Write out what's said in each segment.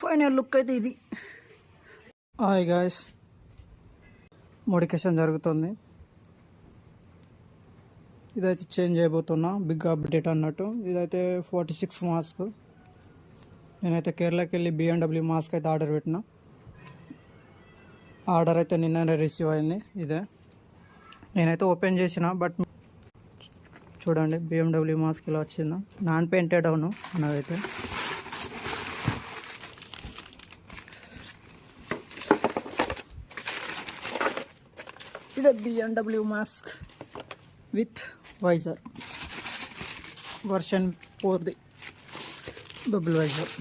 Final look అయితే ఇది. Hi guys, modification జరుగుతుంది. ఇదైతే చేంజ్ చేయబోతున్నా, బిగ్ అప్డేట్ అన్నట్టు. ఇదైతే 46 మాస్క్. నేనైతే కేరళకి వెళ్ళి BMW మాస్క్ అయితే ఆర్డర్ పెట్టిన. ఆర్డర్ అయితే నిన్ననే రిసీవ్ అయింది. ఇదే నేనైతే ఓపెన్ చేసిన, బట్ చూడండి BMW మాస్క్ ఇలా వచ్చిందా, నాన్ పెయింటెడ్ అవును నాకైతే. ఇదే BMW mask with visor, version 4ది డబుల్ వైజర్.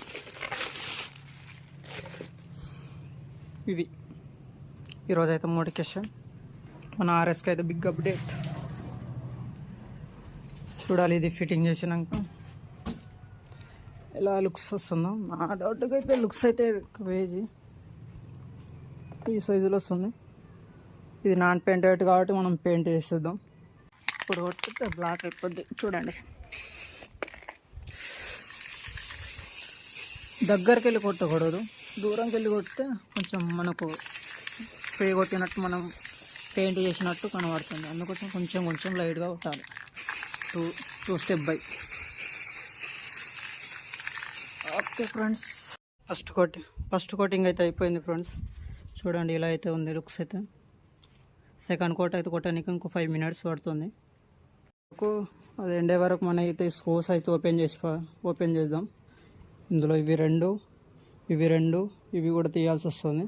ఇది ఈరోజు అయితే మోడిఫికేషన్. మన RSకి అయితే బిగ్ అప్డేట్. చూడాలి ఇది ఫిట్టింగ్ చేసినాక ఎలా లుక్స్ వస్తుందో. నా డౌట్గా అయితే లుక్స్ అయితే వేజీ ఈ సైజులో వస్తుంది. ఇది నాన్ పెయింటెడ్ కాబట్టి మనం పెయింట్ చేసేద్దాం. ఇప్పుడు కొట్టితే బ్లాక్ అయిపోద్ది. చూడండి, దగ్గరికి వెళ్ళి కొట్టకూడదు, దూరంకి వెళ్ళి కొడితే కొంచెం మనకు స్ప్రే కొట్టినట్టు, మనం పెయింట్ చేసినట్టు కనబడుతుంది. అందుకోసం కొంచెం కొంచెం లైట్గా కొట్టాలి. Two step by. Okay friends, first coating అయితే అయిపోయింది ఫ్రెండ్స్. చూడండి ఇలా అయితే ఉంది లుక్స్ అయితే. సెకండ్ కోట్ అయితే కొట్టడానికి ఇంకో 5 minutes పడుతుంది. అది ఎండే వరకు మన అయితే స్క్రూస్ అయితే ఓపెన్ చేద్దాం. ఇందులో ఇవి కూడా తీయాల్సి వస్తుంది.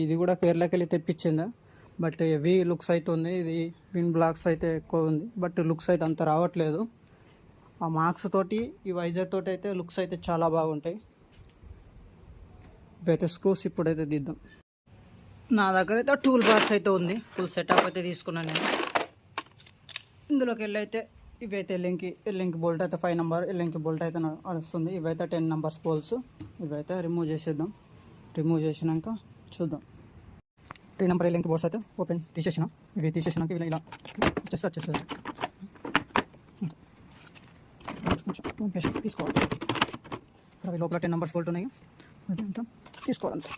ఇది కూడా కేరళకి వెళ్ళి తెప్పించిందా, బట్ హెవీ లుక్స్ అయితే ఉంది. ఇది విన్ బ్లాక్స్ అయితే ఎక్కువ ఉంది, బట్ లుక్స్ అయితే అంత రావట్లేదు. ఆ మార్క్స్ తోటి ఈ వైజర్ తోటి అయితే లుక్స్ అయితే చాలా బాగుంటాయి. ఇవైతే స్క్రూస్ ఇప్పుడైతే దిద్దాం. నా దగ్గర అయితే టూల్ బాక్స్ అయితే ఉంది, ఫుల్ సెటప్ అయితే తీసుకున్నాను నేను. ఇందులోకి వెళ్ళి అయితే ఇవైతే ఎల్లింకి బోల్ట్ అయితే 5 నెంబర్ ఎల్లింకి బోల్ట్ అయితే వస్తుంది. ఇవైతే 10 నెంబర్స్ పోల్స్. ఇవైతే రిమూవ్ చేసేద్దాం. రిమూవ్ చేసినాక చూద్దాం. 3 నెంబర్ ఎల్లింకి బోల్ట్స్ అయితే తీసేసిన. ఇవి తీసేసినాక ఇలా వచ్చేస్తుంది. తీసుకోవాలి. అవి లోపల 10 నెంబర్స్ బోల్ట్ ఉన్నాయి, అంతా తీసుకోవాలంటే.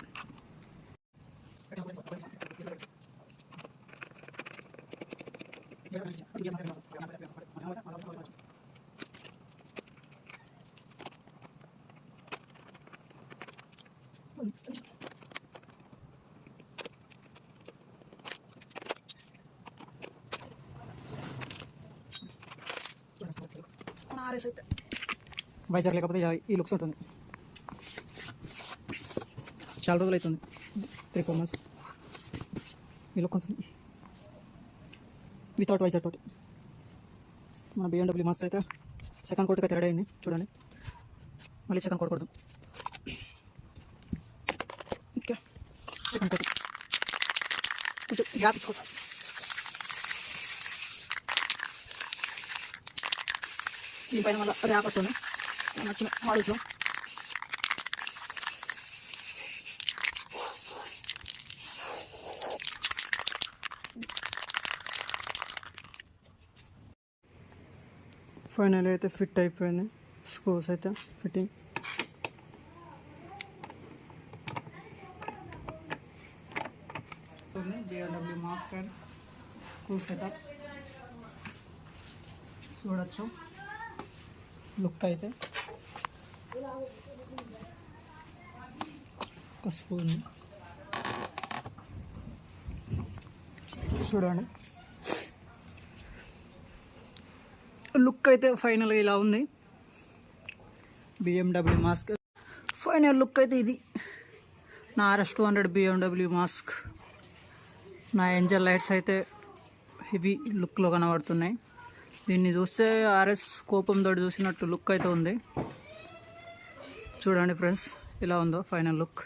వైజర్ లేకపోతే ఈ లుక్స్ ఉంటుంది. చాలా రోజులు అవుతుంది, 3-4 months ఈ లుక్ ఉంటుంది వితౌట్ వైజర్ తోటి. మన BMW మాస్క్ అయితే సెకండ్ కోట్కి అయితే రెడీ అయింది. చూడండి, మళ్ళీ సెకండ్ కోట్ కొడదాం. ఓకే, సెకండ్ కోట్ కొంచెం గ్యాప్ ఇచ్చుకోవాలి. దీనిపైన మళ్ళీ ర్యాప్ వస్తుంది నచ్చిన మోడల్స్లో. ఫైనల్ అయితే ఫిట్ అయిపోయింది. స్క్రూస్ అయితే fitting. BMW mask and full setup చూడొచ్చు. లుక్ అయితే ఒక స్పూన్ చూడండి. లుక్ అయితే ఫైనల్గా ఇలా ఉంది BMW మాస్క్. ఫైనల్ లుక్ అయితే ఇది నా RS200 BMW మాస్క్. నా ఏంజల్ లైట్స్ అయితే హెవీ లుక్లో కనబడుతున్నాయి. దీన్ని చూస్తే RS కోపంతో చూసినట్టు లుక్ అయితే ఉంది. చూడండి ఫ్రెండ్స్, ఇలా ఉందో ఫైనల్ లుక్.